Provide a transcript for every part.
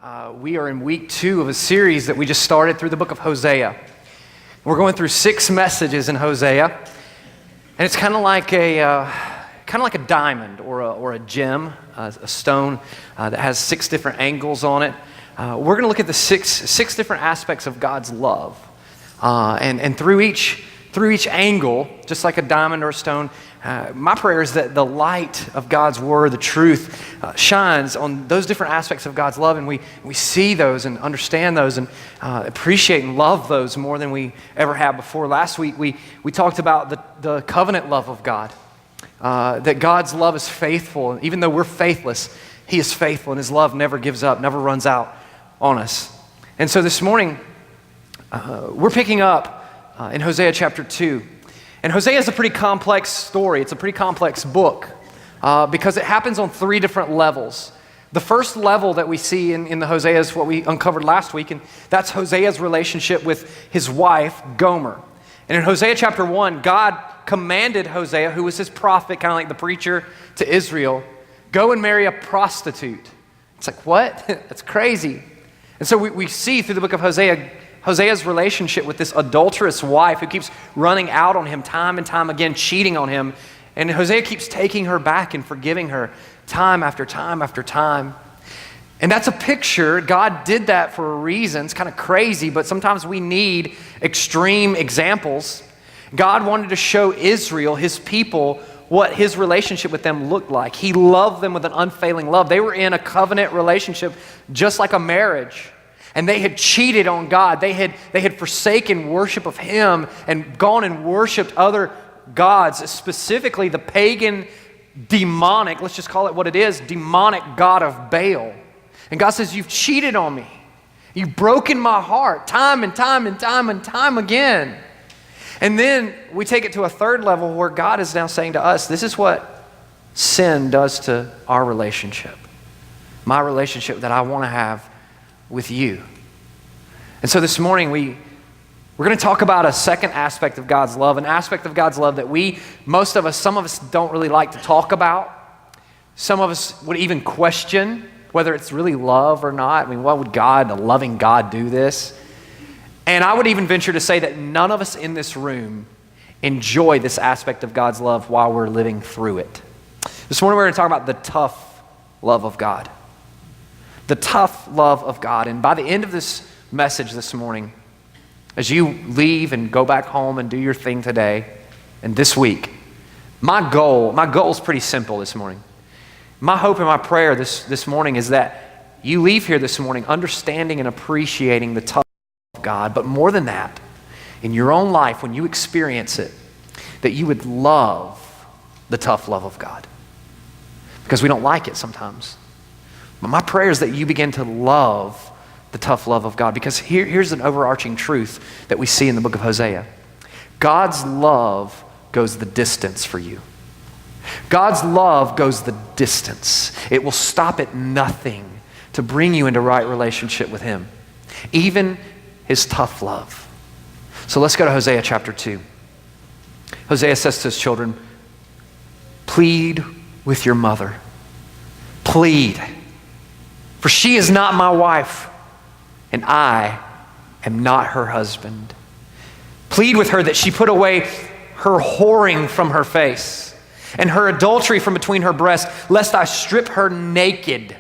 We are in week 2 of a series that we just started through the book of Hosea. We're going through 6 messages in Hosea, and it's kind of like a diamond or a gem, a stone that has 6 different angles on it. We're going to look at the six different aspects of God's love, and through each angle, just like a diamond or a stone. My prayer is that the light of God's word, the truth, shines on those different aspects of God's love, and we see those and understand those and appreciate and love those more than we ever have before. Last week, we talked about the covenant love of God, that God's love is faithful. Even though we're faithless, He is faithful, and His love never gives up, never runs out on us. And so this morning, we're picking up in Hosea chapter 2. And Hosea is a pretty complex story. It's a pretty complex book because it happens on 3 different levels. The first level that we see in the Hosea is what we uncovered last week, and that's Hosea's relationship with his wife, Gomer. And in Hosea chapter 1, God commanded Hosea, who was his prophet, kind of like the preacher to Israel, go and marry a prostitute. It's like, what? That's crazy. And so we see through the book of Hosea's relationship with this adulterous wife who keeps running out on him time and time again, cheating on him. And Hosea keeps taking her back and forgiving her time after time after time. And that's a picture. God did that for a reason. It's kind of crazy, but sometimes we need extreme examples. God wanted to show Israel, his people, what his relationship with them looked like. He loved them with an unfailing love. They were in a covenant relationship just like a marriage. And they had cheated on God. They had forsaken worship of Him and gone and worshiped other gods, specifically the pagan, demonic, let's just call it what it is, demonic god of Baal. And God says, you've cheated on me. You've broken my heart time and time and time and time again. And then we take it to a third level where God is now saying to us, this is what sin does to our relationship. My relationship that I want to have with you. And so this morning we're going to talk about a second aspect of God's love, an aspect of God's love that some of us don't really like to talk about. Some of us would even question whether it's really love or not. I mean, why would a loving God do this? And I would even venture to say that none of us in this room enjoy this aspect of God's love while we're living through it. This morning we're going to talk about the tough love of God. The tough love of God. And by the end of this message this morning, as you leave and go back home and do your thing today and this week, my goal is pretty simple this morning. My hope and my prayer this morning is that you leave here this morning understanding and appreciating the tough love of God, but more than that, in your own life, when you experience it, that you would love the tough love of God. Because we don't like it sometimes. But my prayer is that you begin to love the tough love of God, because here's an overarching truth that we see in the book of Hosea. God's love goes the distance for you. God's love goes the distance. It will stop at nothing to bring you into right relationship with Him, even His tough love. So let's go to Hosea chapter 2. Hosea says to his children, plead with your mother. Plead. For she is not my wife, and I am not her husband. Plead with her that she put away her whoring from her face and her adultery from between her breasts, lest I strip her naked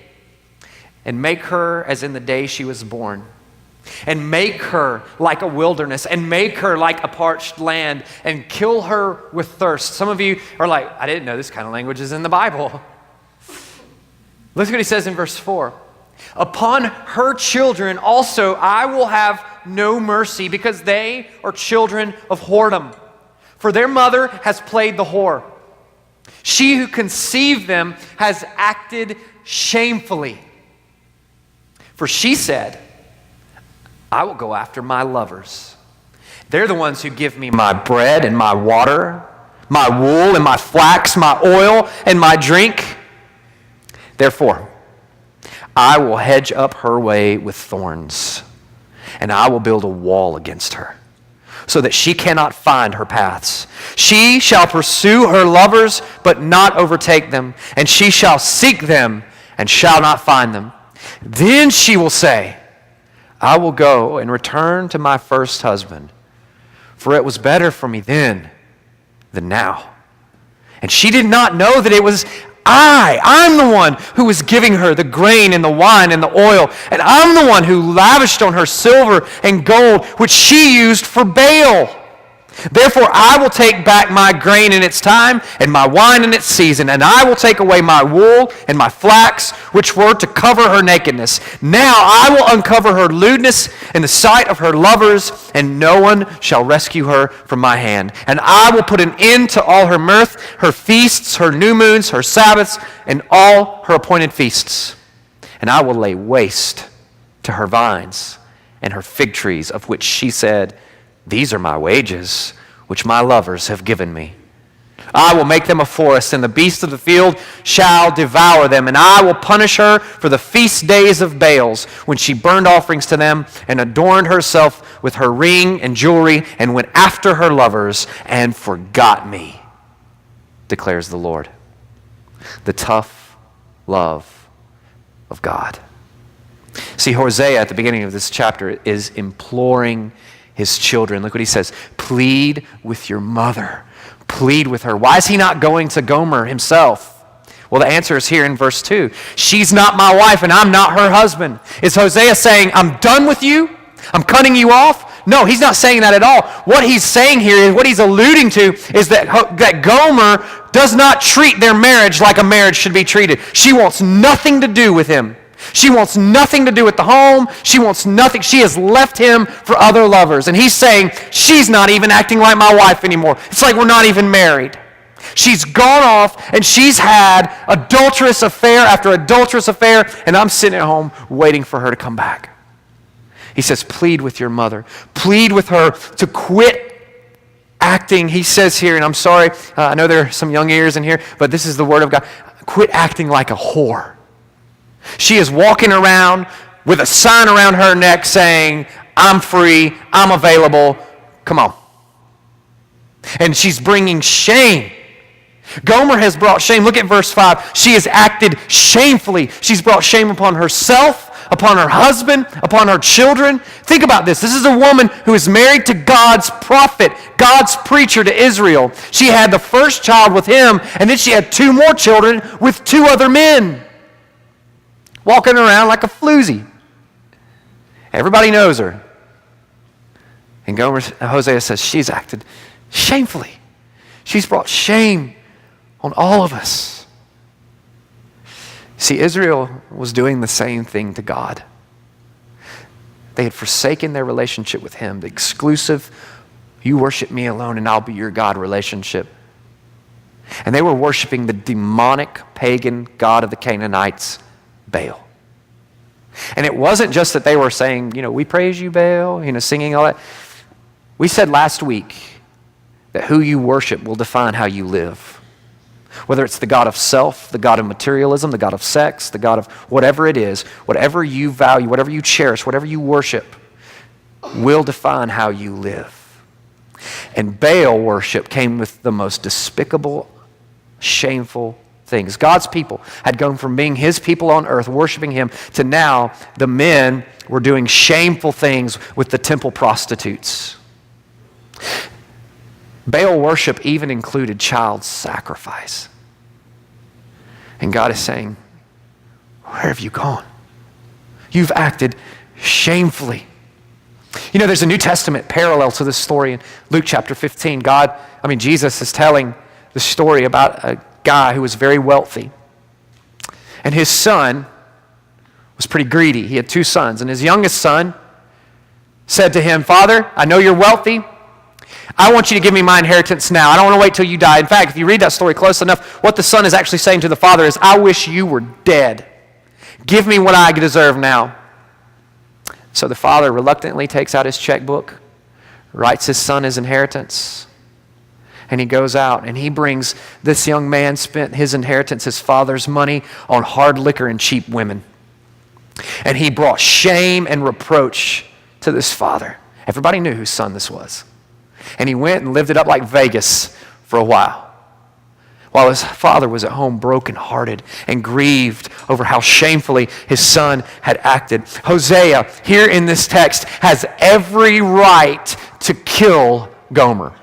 and make her as in the day she was born, and make her like a wilderness, and make her like a parched land, and kill her with thirst. Some of you are like, I didn't know this kind of language is in the Bible. Look at what he says in verse 4. Upon her children also I will have no mercy, because they are children of whoredom. For their mother has played the whore. She who conceived them has acted shamefully. For she said, I will go after my lovers. They're the ones who give me my bread and my water, my wool and my flax, my oil and my drink. Therefore, I will hedge up her way with thorns, and I will build a wall against her, so that she cannot find her paths. She shall pursue her lovers, but not overtake them, and she shall seek them, and shall not find them. Then she will say, I will go and return to my first husband, for it was better for me then than now. And she did not know that it was I'm the one who was giving her the grain and the wine and the oil, and I'm the one who lavished on her silver and gold, which she used for Baal. Therefore I will take back my grain in its time and my wine in its season, and I will take away my wool and my flax, which were to cover her nakedness. Now I will uncover her lewdness in the sight of her lovers, and no one shall rescue her from my hand. And I will put an end to all her mirth, her feasts, her new moons, her Sabbaths, and all her appointed feasts. And I will lay waste to her vines and her fig trees, of which she said, These are my wages, which my lovers have given me. I will make them a forest, and the beasts of the field shall devour them. And I will punish her for the feast days of Baals, when she burned offerings to them, and adorned herself with her ring and jewelry, and went after her lovers, and forgot me, declares the Lord. The tough love of God. See, Hosea at the beginning of this chapter is imploring his children. Look what he says. Plead with your mother. Plead with her. Why is he not going to Gomer himself? Well, the answer is here in verse 2. She's not my wife and I'm not her husband. Is Hosea saying, I'm done with you? I'm cutting you off? No, he's not saying that at all. What he's saying here is, what he's alluding to is that Gomer does not treat their marriage like a marriage should be treated. She wants nothing to do with him. She wants nothing to do with the home. She wants nothing. She has left him for other lovers. And he's saying, she's not even acting like my wife anymore. It's like we're not even married. She's gone off and she's had adulterous affair after adulterous affair, and I'm sitting at home waiting for her to come back. He says, plead with your mother. Plead with her to quit acting. He says here, and I'm sorry, I know there are some young ears in here, but this is the word of God. Quit acting like a whore. She is walking around with a sign around her neck saying, I'm free, I'm available, come on. And she's bringing shame. Gomer has brought shame. Look at verse 5. She has acted shamefully. She's brought shame upon herself, upon her husband, upon her children. Think about this. This is a woman who is married to God's prophet, God's preacher to Israel. She had the first child with him, and then she had 2 more children with 2 other men. Walking around like a floozy. Everybody knows her. And Hosea says she's acted shamefully. She's brought shame on all of us. See, Israel was doing the same thing to God. They had forsaken their relationship with him, the exclusive, you worship me alone and I'll be your God relationship. And they were worshiping the demonic pagan god of the Canaanites, Baal. And it wasn't just that they were saying, we praise you, Baal, singing all that. We said last week that who you worship will define how you live. Whether it's the god of self, the god of materialism, the god of sex, the god of whatever it is, whatever you value, whatever you cherish, whatever you worship, will define how you live. And Baal worship came with the most despicable, shameful things. God's people had gone from being his people on earth, worshiping him, to now the men were doing shameful things with the temple prostitutes. Baal worship even included child sacrifice. And God is saying, where have you gone? You've acted shamefully. There's a New Testament parallel to this story in Luke chapter 15. Jesus is telling the story about a guy who was very wealthy. And his son was pretty greedy. He had 2 sons. And his youngest son said to him, Father, I know you're wealthy. I want you to give me my inheritance now. I don't want to wait till you die. In fact, if you read that story close enough, what the son is actually saying to the father is, I wish you were dead. Give me what I deserve now. So the father reluctantly takes out his checkbook, writes his son his inheritance, and he goes out and he brings this young man spent his inheritance, his father's money, on hard liquor and cheap women. And he brought shame and reproach to this father. Everybody knew whose son this was. And he went and lived it up like Vegas for a while. while his father was at home brokenhearted and grieved over how shamefully his son had acted. Hosea, here in this text, has every right to kill Gomer.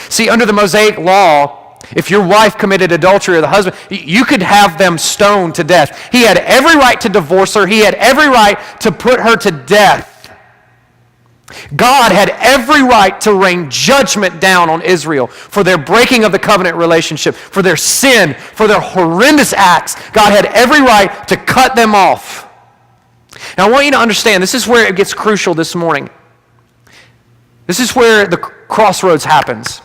See, under the Mosaic law, if your wife committed adultery or the husband, you could have them stoned to death. He had every right to divorce her. He had every right to put her to death. God had every right to rain judgment down on Israel for their breaking of the covenant relationship, for their sin, for their horrendous acts. God had every right to cut them off. Now, I want you to understand, this is where it gets crucial this morning. This is where the crossroads happens.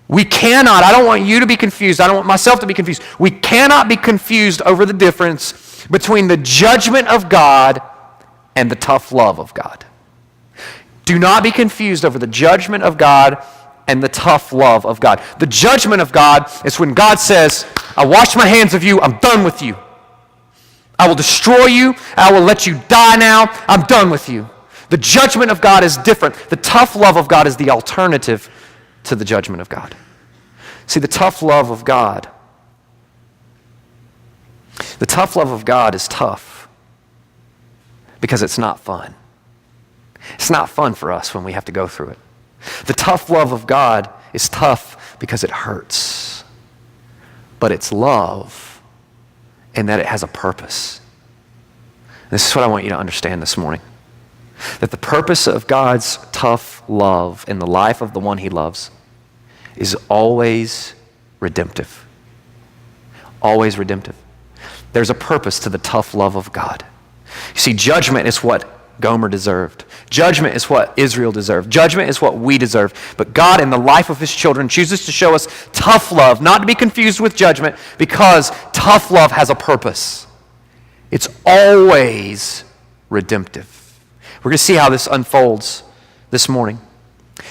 We cannot, I don't want you to be confused, I don't want myself to be confused. We cannot be confused over the difference between the judgment of God and the tough love of God. Do not be confused over the judgment of God and the tough love of God. The judgment of God is when God says, I wash my hands of you, I'm done with you. I will destroy you, I will let you die now, I'm done with you. The judgment of God is different. The tough love of God is the alternative to the judgment of God. See, the tough love of God is tough because it's not fun. It's not fun for us when we have to go through it. The tough love of God is tough because it hurts. But it's love in that it has a purpose. This is what I want you to understand this morning. That the purpose of God's tough love in the life of the one he loves is always redemptive. Always redemptive. There's a purpose to the tough love of God. You see, judgment is what Gomer deserved. Judgment is what Israel deserved. Judgment is what we deserve. But God, in the life of his children, chooses to show us tough love, not to be confused with judgment, because tough love has a purpose. It's always redemptive. We're going to see how this unfolds this morning.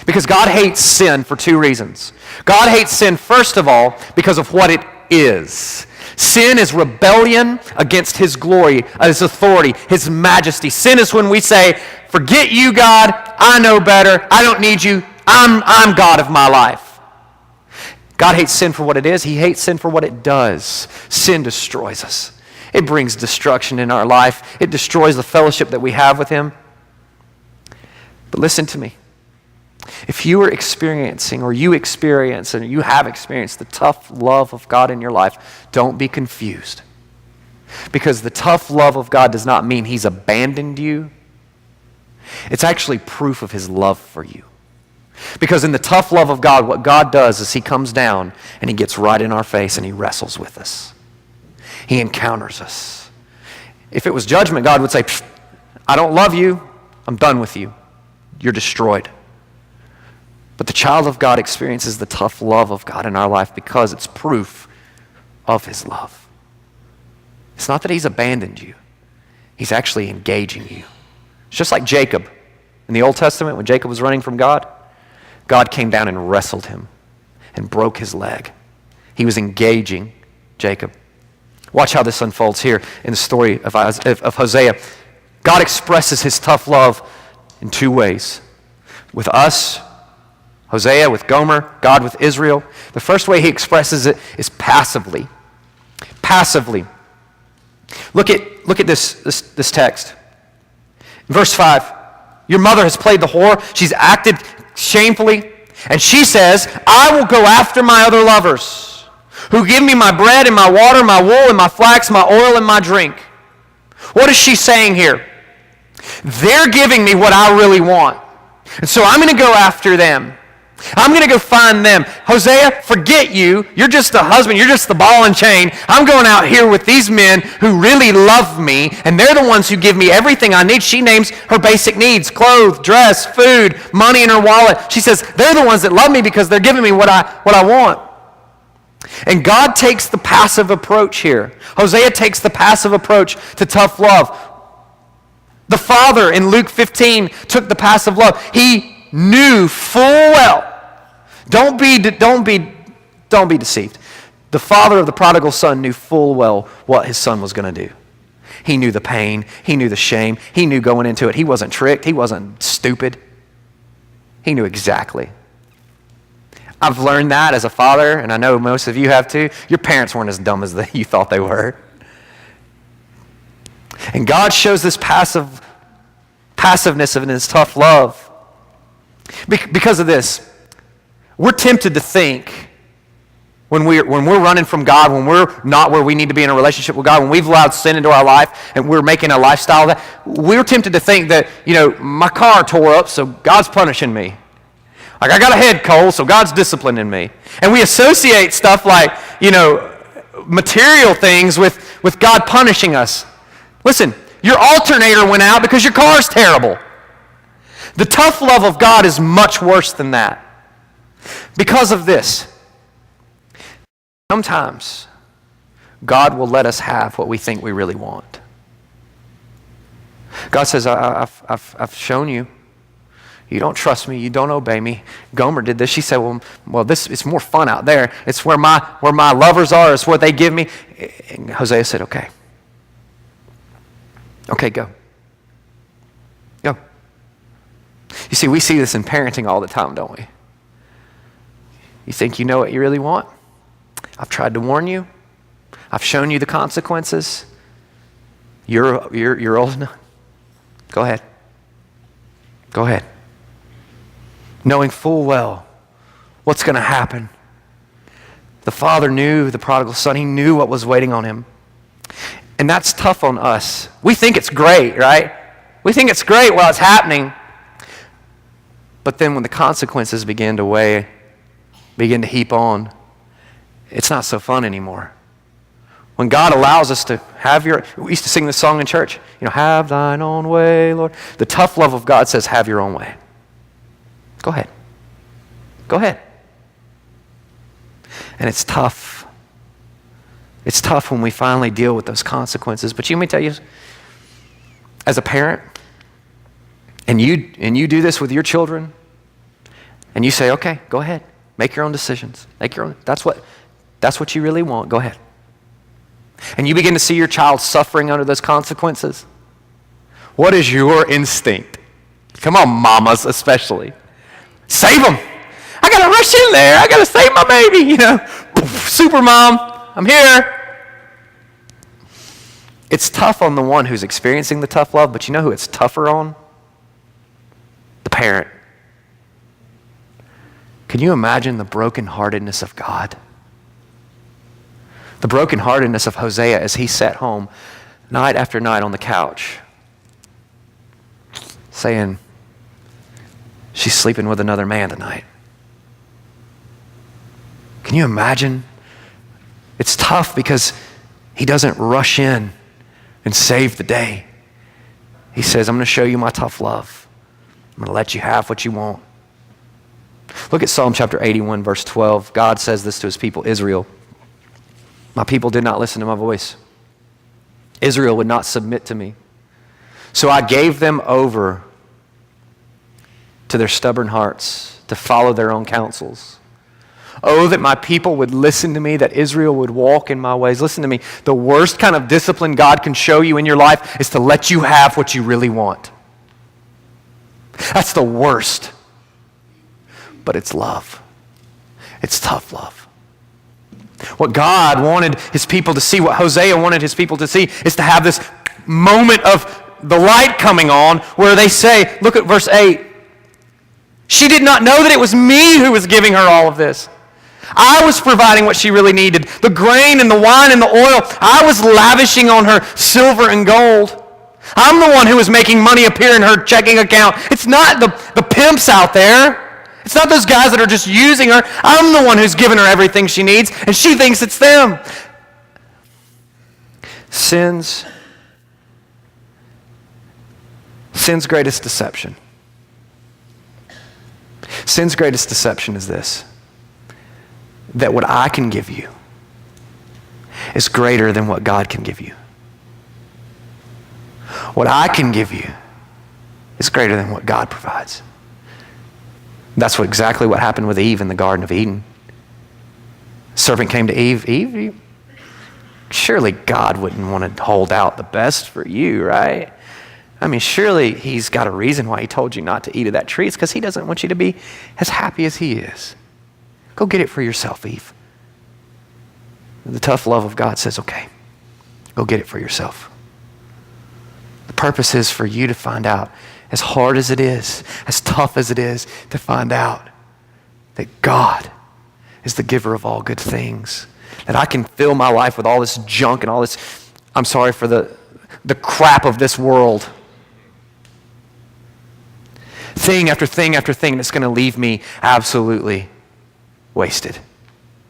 Because God hates sin for two reasons. God hates sin, first of all, because of what it is. Sin is rebellion against his glory, his authority, his majesty. Sin is when we say, forget you, God, I know better, I don't need you, I'm God of my life. God hates sin for what it is. He hates sin for what it does. Sin destroys us. It brings destruction in our life. It destroys the fellowship that we have with him. But listen to me. If you are experiencing, or you experience, and you have experienced the tough love of God in your life, don't be confused. Because the tough love of God does not mean he's abandoned you. It's actually proof of his love for you. Because in the tough love of God, what God does is he comes down and he gets right in our face and he wrestles with us. He encounters us. If it was judgment, God would say, I don't love you, I'm done with you. You're destroyed. But the child of God experiences the tough love of God in our life because it's proof of his love. It's not that he's abandoned you. He's actually engaging you. It's just like Jacob. In the Old Testament, when Jacob was running from God, God came down and wrestled him and broke his leg. He was engaging Jacob. Watch how this unfolds here in the story of Hosea. God expresses his tough love in two ways. With us, Hosea with Gomer, God with Israel. The first way he expresses it is passively. Passively. Look at this text. Verse 5. Your mother has played the whore. She's acted shamefully. And she says, I will go after my other lovers, who give me my bread and my water, my wool and my flax, my oil and my drink. What is she saying here? They're giving me what I really want. And so I'm going to go after them. I'm going to go find them. Hosea, forget you. You're just a husband. You're just the ball and chain. I'm going out here with these men who really love me, and they're the ones who give me everything I need. She names her basic needs: clothes, dress, food, money in her wallet. She says, they're the ones that love me because they're giving me what I want. And God takes the passive approach here. Hosea takes the passive approach to tough love. The father in Luke 15 took the passive love. He knew full well. Don't be deceived. The father of the prodigal son knew full well what his son was going to do. He knew the pain. He knew the shame. He knew going into it. He wasn't tricked. He wasn't stupid. He knew exactly. I've learned that as a father, and I know most of you have too. Your parents weren't as dumb as you thought they were. And God shows this passiveness in his tough love. Because of this, we're tempted to think when we're running from God, when we're not where we need to be in a relationship with God, when we've allowed sin into our life and we're making a lifestyle of that, we're tempted to think that, my car tore up, so God's punishing me. Like, I got a head cold, so God's disciplining me. And we associate stuff like, material things with God punishing us. Listen, your alternator went out because your car's terrible. The tough love of God is much worse than that. Because of this, sometimes God will let us have what we think we really want. God says, I've shown you. You don't trust me. You don't obey me. Gomer did this. She said, well, this it's more fun out there. It's where my lovers are. It's what they give me. And Hosea said, okay. Okay, go. Go. You see, we see this in parenting all the time, don't we? You think you know what you really want? I've tried to warn you. I've shown you the consequences. You're old enough. Go ahead. Go ahead. Knowing full well what's going to happen. The father knew the prodigal son. He knew what was waiting on him. And that's tough on us. We think it's great, right? We think it's great while it's happening. But then when the consequences begin to heap on, it's not so fun anymore. When God allows us to we used to sing this song in church, have thine own way, Lord. The tough love of God says, have your own way. Go ahead. Go ahead. And it's tough. It's tough when we finally deal with those consequences. But let me tell you, as a parent, and you do this with your children, and you say, okay, go ahead. Make your own decisions. That's what you really want. Go ahead. And you begin to see your child suffering under those consequences. What is your instinct? Come on, mamas especially. Save them. I got to rush in there. I got to save my baby, Super mom, I'm here. It's tough on the one who's experiencing the tough love, but you know who it's tougher on? The parent. Can you imagine the brokenheartedness of God? The brokenheartedness of Hosea as he sat home night after night on the couch saying, she's sleeping with another man tonight. Can you imagine? It's tough because he doesn't rush in and save the day. He says, I'm going to show you my tough love. I'm going to let you have what you want. Look at Psalm chapter 81, verse 12. God says this to his people, Israel. My people did not listen to my voice. Israel would not submit to me. So I gave them over to their stubborn hearts to follow their own counsels. Oh, that my people would listen to me, that Israel would walk in my ways. Listen to me. The worst kind of discipline God can show you in your life is to let you have what you really want. That's the worst. But it's love. It's tough love. What God wanted his people to see, what Hosea wanted his people to see, is to have this moment of the light coming on where they say, look at verse 8, she did not know that it was me who was giving her all of this. I was providing what she really needed. The grain and the wine and the oil, I was lavishing on her silver and gold. I'm the one who was making money appear in her checking account. It's not the pimps out there. It's not those guys that are just using her. I'm the one who's given her everything she needs, and she thinks it's them. Sin's greatest deception. Sin's greatest deception is this: that what I can give you is greater than what God can give you. What I can give you is greater than what God provides. That's exactly what happened with Eve in the Garden of Eden. Serpent came to Eve. Eve, surely God wouldn't want to hold out the best for you, right? I mean, surely he's got a reason why he told you not to eat of that tree. It's because he doesn't want you to be as happy as he is. Go get it for yourself, Eve. The tough love of God says, okay, go get it for yourself. The purpose is for you to find out, as hard as it is, as tough as it is, to find out that God is the giver of all good things. That I can fill my life with all this junk and all this, I'm sorry for the crap of this world. Thing after thing after thing that's going to leave me absolutely wasted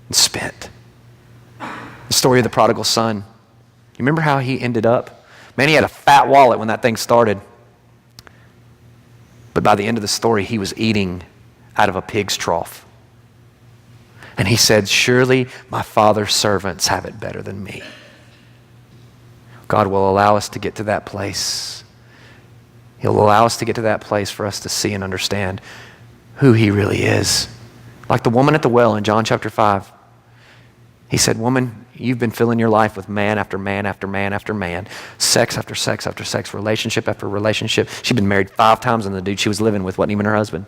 and spent. The story of the prodigal son. You remember how he ended up? Man, he had a fat wallet when that thing started. But by the end of the story, he was eating out of a pig's trough. And he said, surely my father's servants have it better than me. God will allow us to get to that place. He'll allow us to get to that place for us to see and understand who he really is. Like the woman at the well in John chapter 5. He said, woman, you've been filling your life with man after man after man after man, sex after sex after sex, relationship after relationship. She'd been married 5 times and the dude she was living with wasn't even her husband.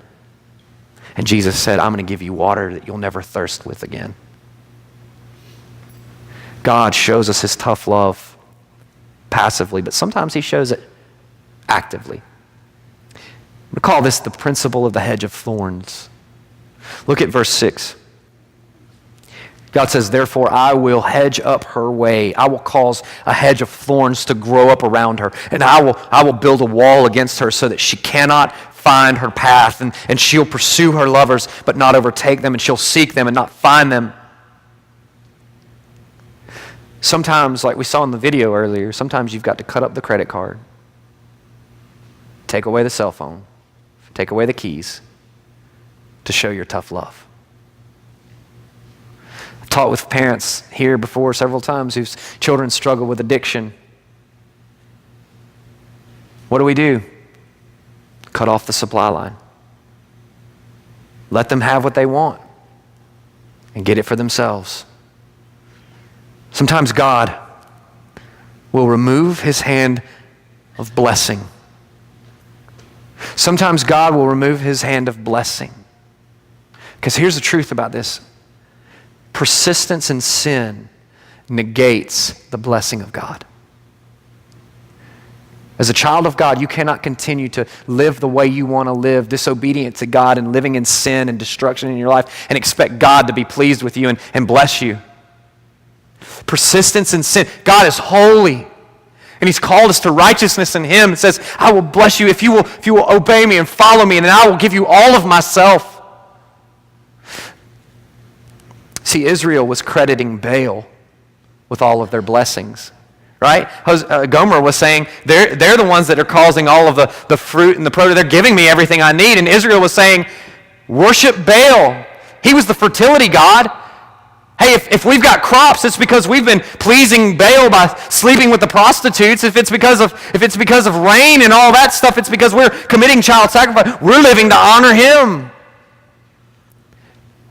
And Jesus said, I'm going to give you water that you'll never thirst with again. God shows us his tough love passively, but sometimes he shows it actively. We call this the principle of the hedge of thorns. Look at verse 6. God says, therefore I will hedge up her way. I will cause a hedge of thorns to grow up around her. And I will build a wall against her so that she cannot find her path. And she'll pursue her lovers, but not overtake them. And she'll seek them and not find them. Sometimes, like we saw in the video earlier, sometimes you've got to cut up the credit card. Take away the cell phone. Take away the keys to show your tough love. I've taught with parents here before several times whose children struggle with addiction. What do? Cut off the supply line. Let them have what they want and get it for themselves. Sometimes God will remove his hand of blessing. Sometimes God will remove his hand of blessing. Because here's the truth about this. Persistence in sin negates the blessing of God. As a child of God, you cannot continue to live the way you want to live, disobedient to God and living in sin and destruction in your life, and expect God to be pleased with you and bless you. Persistence in sin. God is holy. And he's called us to righteousness in him. It says, I will bless you if you will obey me and follow me, and then I will give you all of myself. See, Israel was crediting Baal with all of their blessings, right? Gomer was saying, they're the ones that are causing all of the fruit and the produce. They're giving me everything I need. And Israel was saying, worship Baal. He was the fertility god. Hey, if we've got crops, it's because we've been pleasing Baal by sleeping with the prostitutes. If it's because of rain and all that stuff, it's because we're committing child sacrifice. We're living to honor him.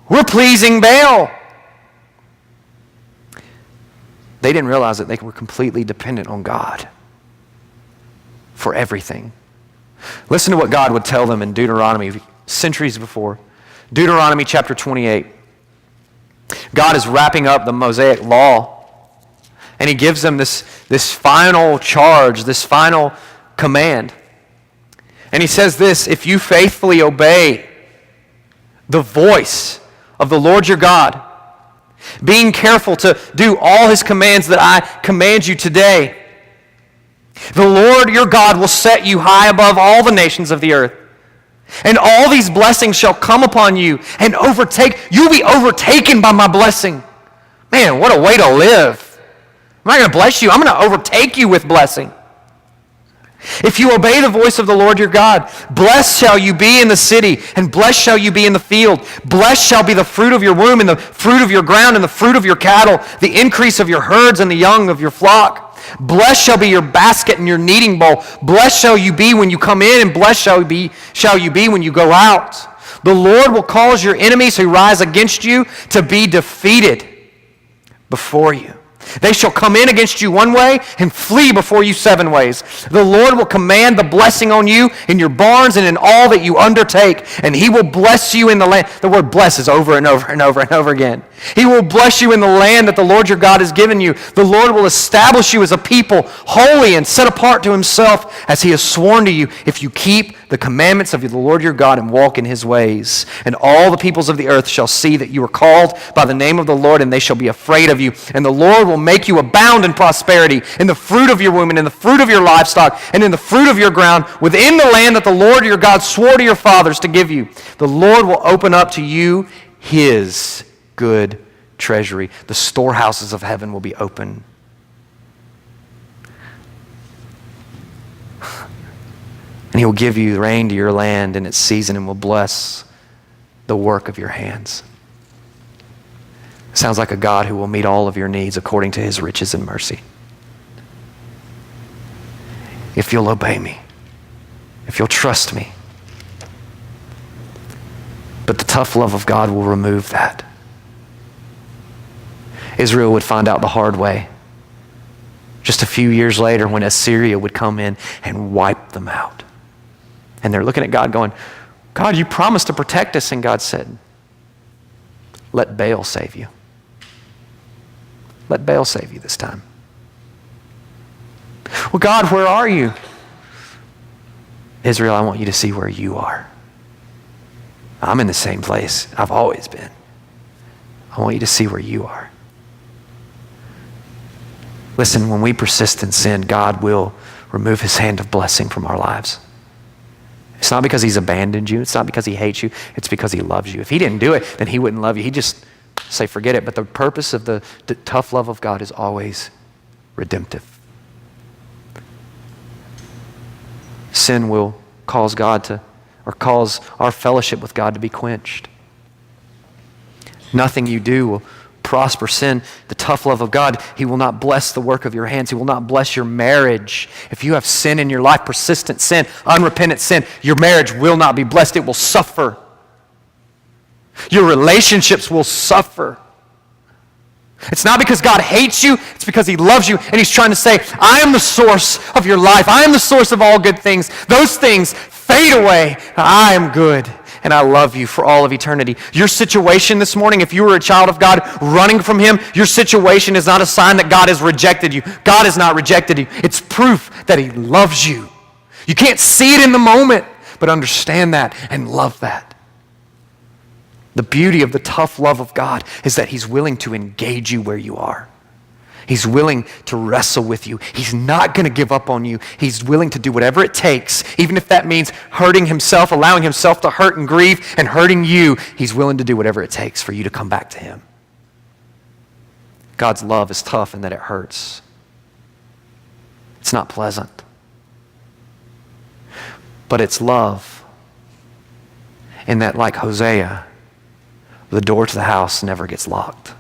We're pleasing Baal. They didn't realize that they were completely dependent on God for everything. Listen to what God would tell them in Deuteronomy centuries before. Deuteronomy chapter 28. God is wrapping up the Mosaic law, and he gives them this final charge, this final command. And he says this, if you faithfully obey the voice of the Lord your God, being careful to do all his commands that I command you today, the Lord your God will set you high above all the nations of the earth. And all these blessings shall come upon you and overtake. You'll be overtaken by my blessing. Man, what a way to live. I'm not going to bless you. I'm going to overtake you with blessing. If you obey the voice of the Lord your God, blessed shall you be in the city, and blessed shall you be in the field. Blessed shall be the fruit of your womb, and the fruit of your ground, and the fruit of your cattle, the increase of your herds, and the young of your flock. Blessed shall be your basket and your kneading bowl. Blessed shall you be when you come in, and blessed shall you be when you go out. The Lord will cause your enemies who rise against you to be defeated before you. They shall come in against you one way and flee before you 7 ways. The Lord will command the blessing on you in your barns and in all that you undertake, and he will bless you in the land. The word bless is over and over and over and over again. He will bless you in the land that the Lord your God has given you. The Lord will establish you as a people holy and set apart to himself, as he has sworn to you, if you keep the commandments of the Lord your God and walk in his ways. And all the peoples of the earth shall see that you are called by the name of the Lord, and they shall be afraid of you. And the Lord will make you abound in prosperity, in the fruit of your womb, and in the fruit of your livestock, and in the fruit of your ground, within the land that the Lord your God swore to your fathers to give you. The Lord will open up to you his good treasury. The storehouses of heaven will be open. And he will give you rain to your land in its season, and will bless the work of your hands. Sounds like a God who will meet all of your needs according to his riches and mercy. If you'll obey me, if you'll trust me. But the tough love of God will remove that. Israel would find out the hard way just a few years later when Assyria would come in and wipe them out. And they're looking at God going, God, you promised to protect us. And God said, let Baal save you. Let Baal save you this time. Well, God, where are you? Israel, I want you to see where you are. I'm in the same place I've always been. I want you to see where you are. Listen, when we persist in sin, God will remove his hand of blessing from our lives. It's not because he's abandoned you. It's not because he hates you. It's because he loves you. If he didn't do it, then he wouldn't love you. He'd just say, forget it. But the purpose of the tough love of God is always redemptive. Sin will cause cause our fellowship with God to be quenched. Nothing you do will prosper. Sin, the tough love of God, he will not bless the work of your hands. He will not bless your marriage. If you have sin in your life, persistent sin, unrepentant sin, your marriage will not be blessed. It will suffer. Your relationships will suffer. It's not because God hates you, it's because he loves you, and he's trying to say, I am the source of your life. I am the source of all good things. Those things fade away. I am good, and I love you for all of eternity. Your situation this morning, if you were a child of God running from him, your situation is not a sign that God has rejected you. God has not rejected you. It's proof that he loves you. You can't see it in the moment, but understand that and love that. The beauty of the tough love of God is that he's willing to engage you where you are. He's willing to wrestle with you. He's not going to give up on you. He's willing to do whatever it takes, even if that means hurting himself, allowing himself to hurt and grieve, and hurting you. He's willing to do whatever it takes for you to come back to him. God's love is tough in that it hurts. It's not pleasant. But it's love in that, like Hosea, the door to the house never gets locked.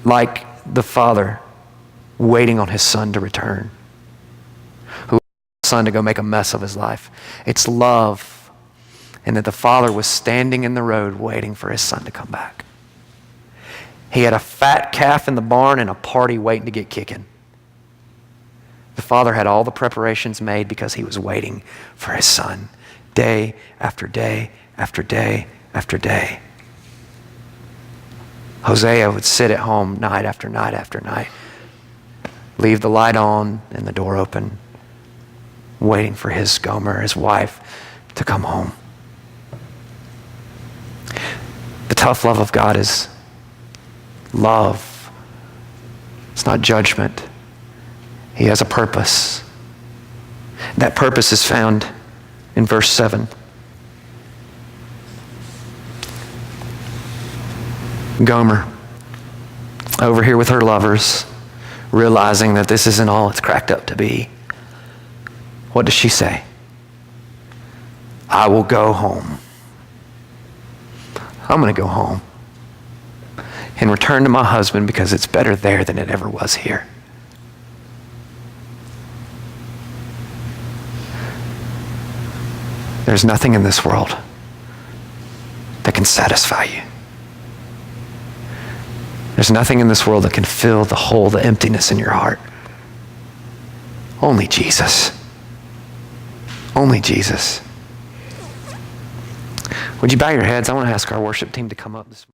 Like the father waiting on his son to return, who wants his son to go make a mess of his life. It's love in that the father was standing in the road waiting for his son to come back. He had a fat calf in the barn and a party waiting to get kicking. The father had all the preparations made because he was waiting for his son day after day after day after day. Hosea would sit at home night after night after night, leave the light on and the door open, waiting for his Gomer, his wife, to come home. The tough love of God is love. It's not judgment. He has a purpose. That purpose is found in verse 7. Gomer, over here with her lovers, realizing that this isn't all it's cracked up to be. What does she say? I will go home. I'm going to go home and return to my husband because it's better there than it ever was here. There's nothing in this world that can satisfy you. There's nothing in this world that can fill the hole, the emptiness in your heart. Only Jesus. Only Jesus. Would you bow your heads? I want to ask our worship team to come up this morning.